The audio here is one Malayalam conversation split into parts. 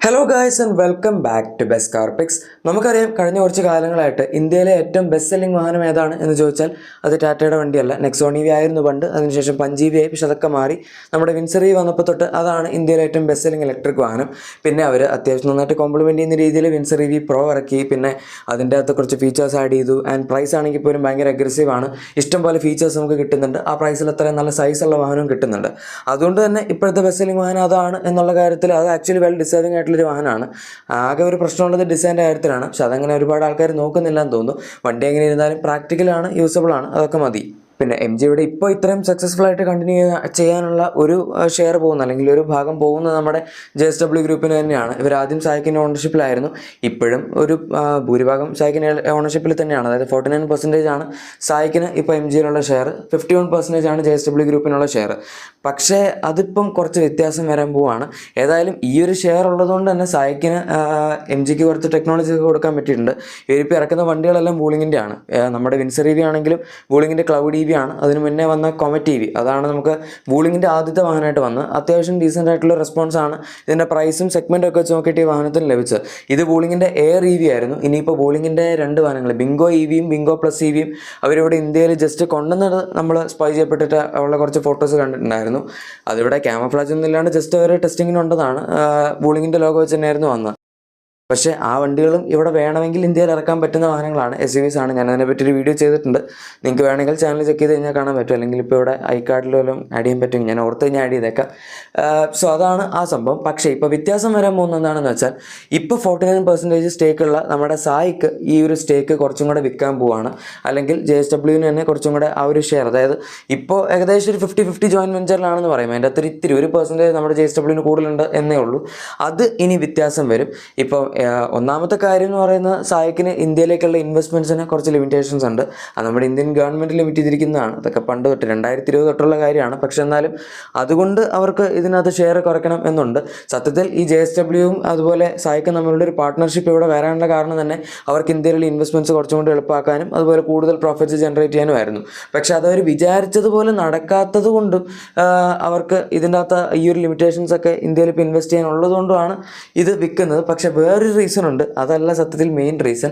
Hello guys and welcome back to best car picks. നമുക്കറിയാം കഴിഞ്ഞ കുറച്ച് കാലങ്ങളായിട്ട് ഇന്ത്യയിലെ ഏറ്റവും ബെസ്റ്റ് സെല്ലിംഗ് വാഹനം ഏതാണ് എന്ന് ചോദിച്ചാൽ അത് ടാറ്റയുടെ വണ്ടിയല്ല, നെക്സോൺ EV ആയിരുന്നു പണ്ട്. അതിനുശേഷം പഞ്ച് ആയി, പക്ഷെ അതൊക്കെ മാറി നമ്മുടെ വിൻസർ EV വന്നപ്പോൾ തൊട്ട് അതാണ് ഇന്ത്യയിലെ ഏറ്റവും ബെസ്റ്റ് സെല്ലിംഗ് ഇലക്ട്രിക് വാഹനം. പിന്നെ അവർ അത്യാവശ്യം നന്നായിട്ട് കോംപ്ലിമെൻറ്റ് ചെയ്യുന്ന രീതിയിൽ വിൻസർ EV പ്രോ ഇറക്കി, പിന്നെ അതിൻ്റെ അകത്ത് കുറച്ച് ഫീച്ചേഴ്സ് ആഡ് ചെയ്തു. ആൻഡ് പ്രൈസ് ആണെങ്കിൽ പോലും ഭയങ്കര അഗ്രസീവ് ആണ്. ഇഷ്ടംപോലെ ഫീച്ചേഴ്സ് നമുക്ക് കിട്ടുന്നുണ്ട്. ആ പ്രൈസിൽ അത്രയും നല്ല സൈസുള്ള വാഹനവും കിട്ടുന്നുണ്ട്. അതുകൊണ്ട് തന്നെ ഇപ്പോഴത്തെ ബെസ്റ്റ് സെല്ലിംഗ് വാഹനം അതാണ് എന്നുള്ള കാര്യത്തിൽ അത് ആക്ച്വലി വെൽ ഡിസേർവിംഗ് ആയിട്ടുള്ളൊരു വാഹനമാണ്. ആകെ ഒരു പ്രശ്നമുള്ളത് ഡിസൈൻ്റെ കാര്യത്തിലാണ്, പക്ഷെ അതങ്ങനെ ഒരുപാട് ആൾക്കാർ നോക്കുന്നില്ല എന്ന് തോന്നുന്നു. വണ്ടി എങ്ങനെ ഇരുന്നാലും പ്രാക്ടിക്കലാണ്, യൂസബിൾ ആണ്, അതൊക്കെ മതി. പിന്നെ MG ഇവിടെ ഇപ്പോൾ ഇത്രയും സക്സസ്ഫുൾ ആയിട്ട് കണ്ടിന്യൂ ചെയ്യാനുള്ള ഒരു ഷെയർ പോകുന്ന അല്ലെങ്കിൽ ഒരു ഭാഗം പോകുന്നത് നമ്മുടെ JSW ഗ്രൂപ്പിന് തന്നെയാണ്. ഇവർ ആദ്യം സായിക്കിൻ്റെ ഓണർഷിപ്പിലായിരുന്നു, ഇപ്പോഴും ഒരു ഭൂരിഭാഗം സായിക്കിൻ്റെ ഓണർഷിപ്പിൽ തന്നെയാണ്. അതായത് 49% ആണ് സായിക്കിന് ഇപ്പോൾ MGയിലുള്ള ഷെയർ, 51% ആണ് JSW ഗ്രൂപ്പിനുള്ള ഷെയർ. പക്ഷേ അതിപ്പം കുറച്ച് വ്യത്യാസം വരാൻ പോവുകയാണ്. ഏതായാലും ഈ ഒരു ഷെയർ ഉള്ളതുകൊണ്ട് തന്നെ സായിക്കിന് MGക്ക് കുറച്ച് ടെക്നോളജി ഒക്കെ കൊടുക്കാൻ പറ്റിയിട്ടുണ്ട്. ഇവരിപ്പോൾ ഇറക്കുന്ന വണ്ടികളെല്ലാം വൂളിങ്ങിൻ്റെ ആണ്. നമ്മുടെ വിൻസർ EV ആണെങ്കിലും വൂളിങ്ങിൻ്റെ ക്ലൗഡ് EV ആണ്. അതിന് മുന്നേ വന്ന കൊമറ്റ് EV, അതാണ് നമുക്ക് വൂളിങ്ങിൻ്റെ ആദ്യത്തെ വാഹനമായിട്ട് വന്നത്. അത്യാവശ്യം ഡീസൻ്റ് ആയിട്ടുള്ള റെസ്പോൺസ് ആണ് ഇതിൻ്റെ പ്രൈസും സെഗ്മെൻറ്റും ഒക്കെ വെച്ച് നോക്കിയിട്ട് ഈ വാഹനത്തിന് ലഭിച്ചത്. ഇത് വൂളിങ്ങിൻ്റെ എയർ EV ആയിരുന്നു. ഇനിയിപ്പോൾ വൂളിങ്ങിൻ്റെ രണ്ട് വാഹനങ്ങൾ ബിങ്കോ EVയും ബിങ്കോ പ്ലസ് EVയും അവരിവിടെ ഇന്ത്യയിൽ ജസ്റ്റ് കൊണ്ടുവന്നത് നമ്മൾ സ്പൈ ചെയ്യപ്പെട്ടിട്ട് ഉള്ള കുറച്ച് ഫോട്ടോസ് കണ്ടിട്ടുണ്ടായിരുന്നു. അതിവിടെ ക്യാമഫ്ലാജ് ഒന്നും ഇല്ലാണ്ട് ജസ്റ്റ് അവർ ടെസ്റ്റിങ്ങിനുണ്ടതാണ്. വൂളിങ്ങിൻ്റെ ലോഗോ വെച്ച് തന്നെയായിരുന്നു വന്നത്. പക്ഷേ ആ വണ്ടികളും ഇവിടെ വേണമെങ്കിൽ ഇന്ത്യയിൽ ഇറക്കാൻ പറ്റുന്ന വാഹനങ്ങളാണ്, SUVs ആണ്. ഞാൻ അതിനെപ്പറ്റി ഒരു വീഡിയോ ചെയ്തിട്ടുണ്ട്, നിങ്ങൾക്ക് വേണമെങ്കിൽ ചാനൽ ചെക്ക് ചെയ്ത് കഴിഞ്ഞാൽ കാണാൻ പറ്റും. അല്ലെങ്കിൽ ഇപ്പോൾ ഇവിടെ ഐക്കാർഡിലും ആഡ് ചെയ്യാൻ പറ്റും, ഞാൻ ഓർത്ത് കഴിഞ്ഞാൽ ആഡ് ചെയ്തേക്കാം. സോ അതാണ് ആ സംഭവം. പക്ഷേ ഇപ്പോൾ വ്യത്യാസം വരാൻ പോകുന്നത് എന്താണെന്ന് വെച്ചാൽ, ഇപ്പോൾ 49% സ്റ്റേക്കുള്ള നമ്മുടെ സായിക്ക് ഈ ഒരു സ്റ്റേക്ക് കുറച്ചും കൂടെ വിൽക്കാൻ പോവുകയാണ്. അല്ലെങ്കിൽ JSWന് തന്നെ കുറച്ചും കൂടെ ആ ഒരു ഷെയർ, അതായത് ഇപ്പോൾ ഏകദേശം ഒരു 50-50 ജോയിൻറ്റ് വെഞ്ചറിലാണെന്ന് പറയും. അതിൻ്റെ അത്ര ഇത്തിരി 1% നമ്മുടെ JSWന് കൂടുതലുണ്ട് എന്നേ ഉള്ളൂ. അത് ഇനി വ്യത്യാസം വരും. ഇപ്പോൾ ഒന്നാമത്തെ കാര്യം എന്ന് പറയുന്നത് സായിക്കിന് ഇന്ത്യയിലേക്കുള്ള ഇൻവെസ്റ്റ്മെൻറ്റ്സിന് കുറച്ച് ലിമിറ്റേഷൻസ് ഉണ്ട്. അത് നമ്മുടെ ഇന്ത്യൻ ഗവൺമെൻറ് ലിമിറ്റ് ചെയ്തിരിക്കുന്നതാണ്. അതൊക്കെ പണ്ട് തൊട്ട് 2020 തൊട്ടുള്ള കാര്യമാണ്. പക്ഷെ എന്നാലും അതുകൊണ്ട് അവർക്ക് ഇതിനകത്ത് ഷെയർ കുറയ്ക്കണം എന്നുണ്ട്. സത്യത്തിൽ ഈ JSWയും അതുപോലെ സായിക്കും തമ്മിലുള്ള ഒരു പാർട്ട്ണർഷിപ്പ് ഇവിടെ വരാനുള്ള കാരണം തന്നെ അവർക്ക് ഇന്ത്യയിലുള്ള ഇൻവെസ്റ്റ്മെൻറ്റ്സ് കുറച്ചും കൂടി എളുപ്പമാക്കാനും അതുപോലെ കൂടുതൽ പ്രോഫിറ്റ്സ് ജനറേറ്റ് ചെയ്യാനുമായിരുന്നു. പക്ഷെ അതവർ വിചാരിച്ചതുപോലെ നടക്കാത്തത് കൊണ്ടും അവർക്ക് ഇതിൻ്റെ അകത്ത് ഈ ഒരു ലിമിറ്റേഷൻസ് ഒക്കെ ഇന്ത്യയിൽ ഇപ്പോൾ ഇൻവെസ്റ്റ് ചെയ്യാനുള്ളത് കൊണ്ടുമാണ് ഇത് വിൽക്കുന്നത്. പക്ഷേ വേറൊരു റീസൺ ഉണ്ട്, അതല്ല സത്യത്തിൽ മെയിൻ റീസൺ.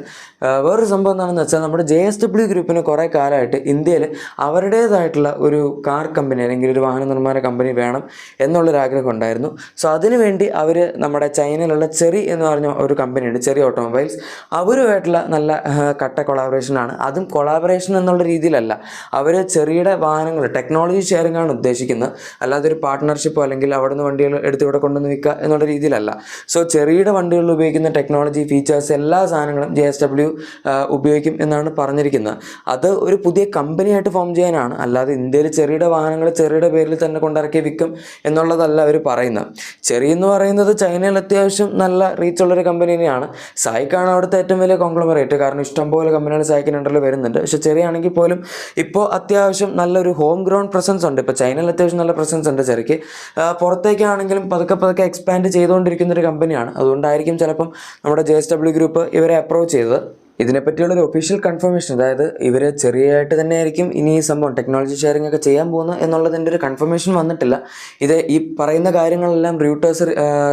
വേറൊരു സംഭവം എന്താണെന്ന് വെച്ചാൽ, നമ്മുടെ JSW ഗ്രൂപ്പിന് കുറേ കാലമായിട്ട് ഇന്ത്യയിൽ അവരുടേതായിട്ടുള്ള ഒരു കാർ കമ്പനി അല്ലെങ്കിൽ ഒരു വാഹന നിർമ്മാണ കമ്പനി വേണം എന്നുള്ളൊരാഗ്രഹം ഉണ്ടായിരുന്നു. സോ അതിനുവേണ്ടി അവർ നമ്മുടെ ചൈനയിലുള്ള ചെറി എന്ന് പറഞ്ഞ ഒരു കമ്പനിയുണ്ട്, ചെറി ഓട്ടോമൊബൈൽസ്, അവരുമായിട്ടുള്ള നല്ല കട്ട കൊളാബറേഷനാണ്. അതും കൊളാബറേഷൻ എന്നുള്ള രീതിയിലല്ല, അവർ ചെറിയുടെ വാഹനങ്ങൾ ടെക്നോളജി ഷെയറിംഗ് ആണ് ഉദ്ദേശിക്കുന്നത്, അല്ലാതെ ഒരു പാർട്ട്ണർഷിപ്പോ അല്ലെങ്കിൽ അവിടെ നിന്ന് വണ്ടികൾ എടുത്ത് ഇവിടെ കൊണ്ടുവന്ന് വിൽക്കുക എന്നുള്ള രീതിയിലല്ല. സോ ചെറിയുടെ വണ്ടികളിൽ ഉപയോഗിക്കുന്ന ടെക്നോളജി ഫീച്ചേഴ്സ് എല്ലാ സാധനങ്ങളും JSW ഉപയോഗിക്കും എന്നാണ് പറഞ്ഞിരിക്കുന്നത്. അത് ഒരു പുതിയ കമ്പനിയായിട്ട് ഫോം ചെയ്യാനാണ്, അല്ലാതെ ഇന്ത്യയിൽ ചെറിയുടെ വാഹനങ്ങൾ ചെറിയുടെ പേരിൽ തന്നെ കൊണ്ടിറക്കി വിൽക്കും എന്നുള്ളതല്ല അവർ പറയുന്നത്. ചെറി എന്ന് പറയുന്നത് ചൈനയിൽ അത്യാവശ്യം നല്ല റീച്ചുള്ളൊരു കമ്പനി തന്നെയാണ്. സായിക്കാണ് അവിടുത്തെ ഏറ്റവും വലിയ കോൺഗ്ലോമറേറ്റ്, കാരണം ഇഷ്ടംപോലെ കമ്പനികൾ സായിക്കിന് അണ്ടറിൽ വരുന്നുണ്ട്. പക്ഷേ ചെറി ആണെങ്കിൽ പോലും ഇപ്പോൾ അത്യാവശ്യം നല്ലൊരു ഹോം ഗ്രൗണ്ട് പ്രസൻസ് ഉണ്ട്. ഇപ്പോൾ ചൈനയിൽ അത്യാവശ്യം നല്ല പ്രസൻസ് ഉണ്ട് ചെറിക്ക്. പുറത്തേക്കാണെങ്കിലും പതുക്കെ എക്സ്പാൻഡ് ചെയ്തുകൊണ്ടിരിക്കുന്ന ഒരു കമ്പനിയാണ്. അതുകൊണ്ടായിരിക്കും ചിലപ്പം നമ്മുടെ JSW ഗ്രൂപ്പ് ഇവരെ അപ്രോച്ച് ചെയ്തത്. ഇതിനെപ്പറ്റിയുള്ളൊരു ഒഫീഷ്യൽ കൺഫർമേഷൻ, അതായത് ഇവർ ചെറിയായിട്ട് തന്നെ ആയിരിക്കും ഇനി ഈ സംഭവം ടെക്നോളജി ഷെയറിംഗ് ഒക്കെ ചെയ്യാൻ പോകുന്നത് എന്നുള്ളതിൻ്റെ ഒരു കൺഫർമേഷൻ വന്നിട്ടില്ല. ഇത് ഈ പറയുന്ന കാര്യങ്ങളെല്ലാം റൂട്ടേഴ്സ്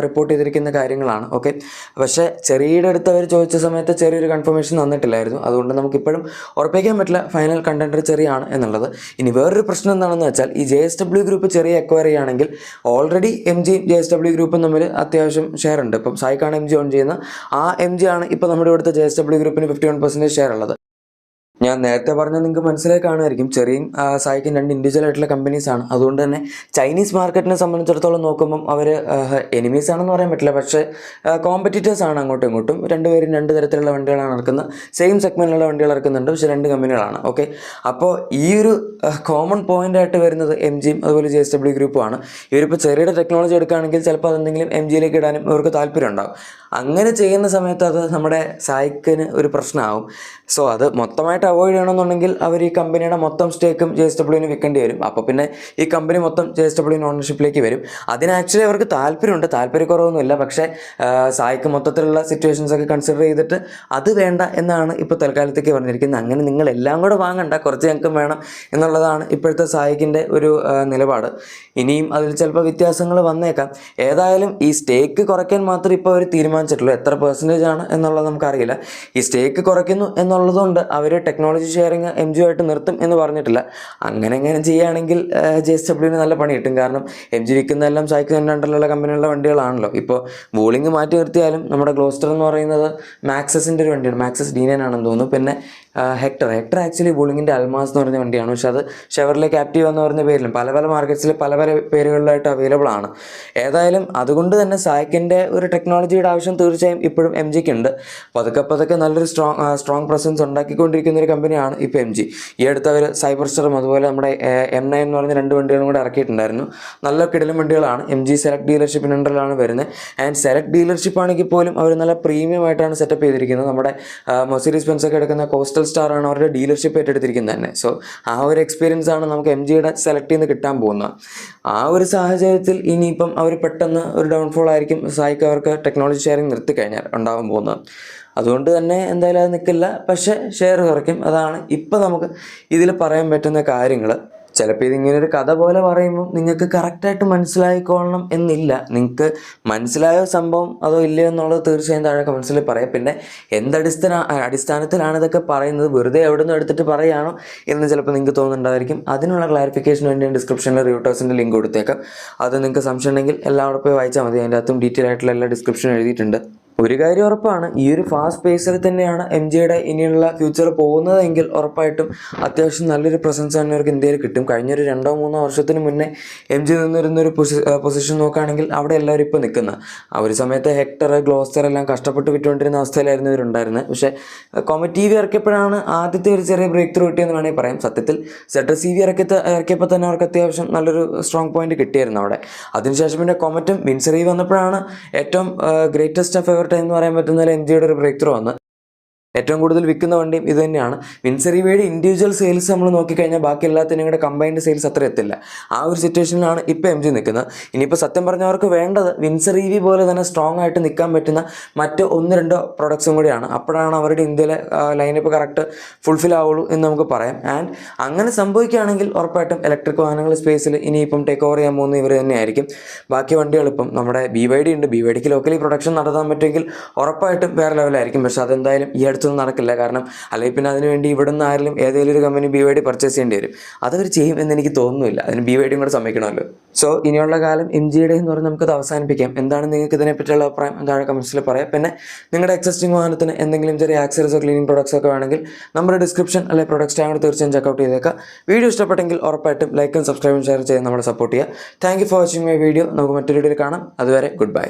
റിപ്പോർട്ട് ചെയ്തിരിക്കുന്ന കാര്യങ്ങളാണ്. ഓക്കെ, പക്ഷേ ചെറിയുടെ അടുത്ത് അവർ ചോദിച്ച സമയത്ത് ചെറിയൊരു കൺഫർമേഷൻ വന്നിട്ടില്ലായിരുന്നു. അതുകൊണ്ട് നമുക്കിപ്പോഴും ഉറപ്പിക്കാൻ പറ്റില്ല ഫൈനൽ കണ്ടൻറ്റർ ചെറിയാണ് എന്നുള്ളത്. ഇനി വേറൊരു പ്രശ്നം എന്താണെന്ന് വെച്ചാൽ, ഈ JSW ഗ്രൂപ്പ് ചെറിയ അക്വയർ ചെയ്യുകയാണെങ്കിൽ ഓൾറെഡി MGയും JSW ഗ്രൂപ്പും തമ്മിൽ അത്യാവശ്യം ഷെയർ ഉണ്ട്. ഇപ്പം സായിക്കാണ് MG ഓൺ ചെയ്യുന്നത്, ആ MG ആണ് ഇപ്പോൾ നമ്മുടെ ഇവിടുത്തെ JSW ഗ്രൂപ്പിന് 51% ഷെയർ ഉള്ളത്. ഞാൻ നേരത്തെ പറഞ്ഞാൽ നിങ്ങൾക്ക് മനസ്സിലായി കാണുമായിരിക്കും, ചെറിയും സായിക്കും രണ്ട് ഇൻഡിവിജ്വൽ ആയിട്ടുള്ള കമ്പനീസാണ്. അതുകൊണ്ട് തന്നെ ചൈനീസ് മാർക്കറ്റിനെ സംബന്ധിച്ചിടത്തോളം നോക്കുമ്പം അവർ എനിമീസ് ആണെന്ന് പറയാൻ പറ്റില്ല, പക്ഷേ കോമ്പറ്റീറ്റേഴ്സ് ആണ് അങ്ങോട്ടും ഇങ്ങോട്ടും. രണ്ടുപേരും രണ്ട് തരത്തിലുള്ള വണ്ടികളാണ് ഇറക്കുന്നത്, സെയിം സെഗ്മെൻറ്റിലുള്ള വണ്ടികൾ ഇറക്കുന്നുണ്ട്, പക്ഷേ രണ്ട് കമ്പനികളാണ്. ഓക്കെ, അപ്പോൾ ഈ ഒരു കോമൺ പോയിൻ്റ് ആയിട്ട് വരുന്നത് MGയും അതുപോലെ JSW ഗ്രൂപ്പുമാണ്. ഇവരിപ്പോൾ ചെറിയുടെ ടെക്നോളജി എടുക്കുകയാണെങ്കിൽ ചിലപ്പോൾ അതെന്തെങ്കിലും MGയിലേക്ക് ഇടാനും ഇവർക്ക് താല്പര്യം ഉണ്ടാകും. അങ്ങനെ ചെയ്യുന്ന സമയത്ത് അത് നമ്മുടെ സായിക്കിന് ഒരു പ്രശ്നമാവും. സോ അത് മൊത്തമായിട്ട് അവോയ്ഡ് ചെയ്യണമെന്നുണ്ടെങ്കിൽ അവർ ഈ കമ്പനിയുടെ മൊത്തം സ്റ്റേക്കും JSWന് വിൽക്കേണ്ടി വരും. അപ്പോൾ പിന്നെ ഈ കമ്പനി മൊത്തം JSWന് ഓണർഷിപ്പിലേക്ക് വരും. അതിന് ആക്ച്വലി അവർക്ക് താല്പര്യമുണ്ട്, താല്പര്യക്കുറവൊന്നുമില്ല. പക്ഷേ സായിക്ക് മൊത്തത്തിലുള്ള സിറ്റുവേഷൻസ് ഒക്കെ കൺസിഡർ ചെയ്തിട്ട് അത് വേണ്ട എന്നാണ് ഇപ്പോൾ തൽക്കാലത്തേക്ക് പറഞ്ഞിരിക്കുന്നത്. അങ്ങനെ നിങ്ങൾ എല്ലാം കൂടെ വാങ്ങണ്ട, കുറച്ച് ഞങ്ങൾക്കും വേണം എന്നുള്ളതാണ് ഇപ്പോഴത്തെ സായിക്കിൻ്റെ ഒരു നിലപാട്. ഇനിയും അതിൽ ചിലപ്പോൾ വ്യത്യാസങ്ങൾ വന്നേക്കാം. ഏതായാലും ഈ സ്റ്റേക്ക് കുറയ്ക്കാൻ മാത്രം ഇപ്പോൾ അവർ തീരുമാനിച്ചിട്ടുള്ളൂ. എത്ര പെർസെൻറ്റേജ് ആണ് എന്നുള്ളത് നമുക്കറിയില്ല. ഈ സ്റ്റേക്ക് കുറയ്ക്കുന്നു എന്നുള്ളതുകൊണ്ട് അവർ ടെക്നോളജി ഷെയറിങ് MG ആയിട്ട് നിർത്തും എന്ന് പറഞ്ഞിട്ടില്ല. അങ്ങനെ ചെയ്യുകയാണെങ്കിൽ JSWന് നല്ല പണി കിട്ടും. കാരണം MG വിൽക്കുന്നതെല്ലാം സായിക്ക് തന്നെ അണ്ടറിലുള്ള കമ്പനികളുടെ വണ്ടികളാണല്ലോ. ഇപ്പോൾ വൂളിംഗ് മാറ്റി നിർത്തിയാലും നമ്മുടെ ഗ്ലോസ്റ്റർ എന്ന് പറയുന്നത് മാക്സസിൻ്റെ ഒരു വണ്ടിയാണ്, മാക്സസ് D9 ആണെന്ന് തോന്നുന്നു. പിന്നെ ഹെക്ടർ ആക്ച്വലി വൂളിങ്ങിൻ്റെ അൽമാസ് എന്ന് പറഞ്ഞ വണ്ടിയാണ്. പക്ഷെ അത് ഷെവർലെ ക്യാപ്റ്റീവ് എന്ന് പറഞ്ഞ പേരിലും പല മാർക്കറ്റ്സിൽ പല പേരുകളിലായിട്ട് അവൈലബിൾ ആണ്. ഏതായാലും അതുകൊണ്ട് തന്നെ സായിക്കിൻ്റെ ഒരു ടെക്നോളജിയുടെ ആവശ്യം തീർച്ചയായും ഇപ്പോഴും MGക്ക് ഉണ്ട്. പതുക്കെ നല്ലൊരു സ്ട്രോങ് പ്രസൻസ് ഉണ്ടാക്കിക്കൊണ്ടിരിക്കുന്ന ഒരു കമ്പനിയാണ് ഇപ്പോൾ MG. ഈ അടുത്ത് അവർ സൈബർസ്റ്ററും അതുപോലെ നമ്മുടെ M9 എന്ന് പറഞ്ഞ 2 വണ്ടികളും കൂടെ ഇറക്കിയിട്ടുണ്ടായിരുന്നു. നല്ല കിടിലം വണ്ടികളാണ്. MG സെലക്ട് ഡീലർഷിപ്പിന് അണ്ടറിലാണ് വരുന്നത്. ആൻഡ് സെലക്ട് ഡീലർഷിപ്പ് ആണെങ്കിൽ പോലും അവർ നല്ല പ്രീമിയം ആയിട്ടാണ് സെറ്റപ്പ് ചെയ്തിരിക്കുന്നത്. നമ്മുടെ മെർസിഡീസ് ബെൻസ് ഒക്കെ എടുക്കുന്ന കോസ്റ്റൽ സ്റ്റാർ ആണ് അവരുടെ ഡീലർഷിപ്പ് ഏറ്റെടുത്തിരിക്കുന്നത് തന്നെ. സോ ആ ഒരു എക്സ്പീരിയൻസ് ആണ് നമുക്ക് MGയുടെ സെലക്ട് ചെയ്ത് കിട്ടാൻ പോകുന്നത്. ആ ഒരു സാഹചര്യത്തിൽ ഇനിയിപ്പം അവർ പെട്ടെന്ന് ഒരു ഡൗൺഫോൾ ആയിരിക്കും സായിക്ക് അവർക്ക് ടെക്നോളജി ഷെയറിങ് നിർത്തിക്കഴിഞ്ഞാൽ ഉണ്ടാകാൻ പോകുന്നത്. അതുകൊണ്ട് തന്നെ എന്തായാലും അത് നിൽക്കില്ല, പക്ഷേ ഷെയർ കുറയ്ക്കും. അതാണ് ഇപ്പം നമുക്ക് ഇതിൽ പറയാൻ പറ്റുന്ന കാര്യങ്ങൾ. ചിലപ്പോൾ ഇതിങ്ങനൊരു കഥ പോലെ പറയുമ്പോൾ നിങ്ങൾക്ക് കറക്റ്റായിട്ട് മനസ്സിലായിക്കൊള്ളണം എന്നില്ല. നിങ്ങൾക്ക് മനസ്സിലായോ സംഭവം അതോ ഇല്ലയോ എന്നുള്ളത് തീർച്ചയായും താഴെ കമൻസിൽ പറയാം. പിന്നെ അടിസ്ഥാനത്തിലാണ് ഇതൊക്കെ പറയുന്നത്, വെറുതെ എവിടെ നിന്ന് എടുത്തിട്ട് പറയുകയാണോ എന്ന് ചിലപ്പോൾ നിങ്ങൾക്ക് തോന്നുന്നുണ്ടായിരിക്കും. അതിനുള്ള ക്ലാരിഫിക്കേഷന് വേണ്ടി ഞാൻ ഡിസ്ക്രിപ്ഷനിൽ റിവ്യൂട്ടേഴ്സിൻ്റെ ലിങ്ക് കൊടുത്തേക്കാം. അത് നിങ്ങൾക്ക് സംശയം ഉണ്ടെങ്കിൽ എല്ലാവരും പോയി വായിച്ചാൽ മതി. അതിൻ്റെ അകത്തും ഡീറ്റെയിൽ ആയിട്ടുള്ള എല്ലാ ഡിസ്ക്രിപ്ഷനും എഴുതിയിട്ടുണ്ട്. ഒരു കാര്യം ഉറപ്പാണ്, ഈ ഒരു ഫാസ്റ്റ് പേസിൽ തന്നെയാണ് MGയുടെ ഇനിയുള്ള ഫ്യൂച്ചർ പോകുന്നതെങ്കിൽ ഉറപ്പായിട്ടും അത്യാവശ്യം നല്ലൊരു പ്രസൻസ് തന്നെ അവർക്ക് ഇന്ത്യയിൽ കിട്ടും. കഴിഞ്ഞൊരു 2-3 വർഷത്തിന് മുന്നേ MG നിന്നിരുന്നൊരു പൊസിഷൻ നോക്കുകയാണെങ്കിൽ അവിടെ എല്ലാവരും ഇപ്പോൾ നിൽക്കുന്നത്. ആ ഒരു സമയത്ത് ഹെക്ടർ, ഗ്ലോസ്റ്റർ എല്ലാം കഷ്ടപ്പെട്ട് വിറ്റുകൊണ്ടിരുന്ന അവസ്ഥയിലായിരുന്നു ഇവരുണ്ടായിരുന്നത്. പക്ഷേ കോമറ്റ് TV ഇറക്കിയപ്പോഴാണ് ആദ്യത്തെ ഒരു ചെറിയ ബ്രേക്ക് ത്രൂ കിട്ടിയെന്ന് വേണമെങ്കിൽ പറയാം. സത്യത്തിൽ ZS-EV ഇറക്കിയപ്പോൾ തന്നെ അവർക്ക് അത്യാവശ്യം നല്ലൊരു സ്ട്രോങ് പോയിന്റ് കിട്ടിയായിരുന്നു അവിടെ. അതിനുശേഷം പിന്നെ കോമറ്റും വിൻസറി വന്നപ്പോഴാണ് ഏറ്റവും ഗ്രേറ്റസ്റ്റ് ഓഫ് എവർ ടൈം എന്ന് പറയാൻ പറ്റുന്ന MGയുടെ ഒരു ബ്രേക്ക് ത്രൂ വന്ന്. ഏറ്റവും കൂടുതൽ വിൽക്കുന്ന വണ്ടിയും ഇത് തന്നെയാണ്. വിൻസറിവയുടെ ഇൻഡിവിജ്വൽ സെയിൽസ് നമ്മൾ നോക്കിക്കഴിഞ്ഞാൽ ബാക്കി എല്ലാത്തിനും കൂടെ കമ്പൈൻഡ് സെയിൽസ് അത്ര എത്തില്ല. ആ ഒരു സിറ്റുവേഷനിലാണ് ഇപ്പോൾ MG നിൽക്കുന്നത്. ഇനിയിപ്പോൾ സത്യം പറഞ്ഞവർക്ക് വേണ്ടത് വിൻസറി പോലെ തന്നെ സ്ട്രോങ് ആയിട്ട് നിൽക്കാൻ പറ്റുന്ന മറ്റ് 1-2 പ്രൊഡക്ട്സും കൂടിയാണ്. അപ്പോഴാണ് അവരുടെ ഇന്ത്യയിലെ ലൈനപ്പ് കറക്റ്റ് ഫുൾഫിൽ ആവുള്ളൂ എന്ന് നമുക്ക് പറയാം. ആൻഡ് അങ്ങനെ സംഭവിക്കുകയാണെങ്കിൽ ഉറപ്പായിട്ടും ഇലക്ട്രിക് വാഹനങ്ങൾ സ്പേസിൽ ഇനിയിപ്പം ടേക്ക് ഓവർ ചെയ്യാൻ പോകുന്നത് ഇവർ തന്നെയായിരിക്കും. ബാക്കി വണ്ടികളിപ്പം നമ്മുടെ BYD ഉണ്ട്. BYDക്ക് ലോക്കലി പ്രൊഡക്ഷൻ നടത്താൻ പറ്റുമെങ്കിൽ ഉറപ്പായിട്ടും വേറെ ലെവലായിരിക്കും. പക്ഷേ അതെന്തായാലും ഈ അടുത്തൊന്നും നടക്കില്ല. കാരണം അല്ലെങ്കിൽ പിന്നെ അതിനുവേണ്ടി ഇവിടെ നിന്ന് ആരെങ്കിലും ഏതെങ്കിലും ഒരു കമ്പനി BYD പർച്ചേസ് ചെയ്യേണ്ടി വരും. അതവർ ചെയ്യും എന്ന് എനിക്ക് തോന്നുന്നില്ല. അതിന് BYDയും കൂടെ സമ്മതിക്കണമല്ലോ. സോ ഇനിയുള്ള കാലം MGയുടെ എന്ന് പറഞ്ഞ് നമുക്കത് അവസാനിപ്പിക്കാം. എന്താണ് നിങ്ങൾക്ക് ഇതിനെപ്പറ്റിയുള്ള അഭിപ്രായം താഴെ കമൻസിൽ പറയാം. പിന്നെ നിങ്ങളുടെ എക്സിസ്റ്റിംഗ് വാഹനത്തിന് എന്തെങ്കിലും ചെറിയ ആക്സറീസോ ക്ലീനിങ് പ്രൊഡക്ട്സ് ഒക്കെ വേണമെങ്കിൽ നമ്മുടെ ഡിസ്ക്രിപ്ഷൻ അല്ലെങ്കിൽ പ്രൊഡക്ട്സ് ടാഗ് തീർച്ചയായും ചെക്കൗട്ട് ചെയ്തേക്കാം. വീഡിയോ ഇഷ്ടപ്പെട്ടെങ്കിൽ ഉറപ്പായിട്ടും ലൈക്കും സബ്സ്ക്രൈബും ഷെയർ ചെയ്ത് നമ്മളെ സപ്പോർട്ട് ചെയ്യുക. Thank you for watching my video. നമുക്ക് മറ്റൊരു വീഡിയോയിൽ കാണാം. അതുവരെ ഗുഡ് ബൈ.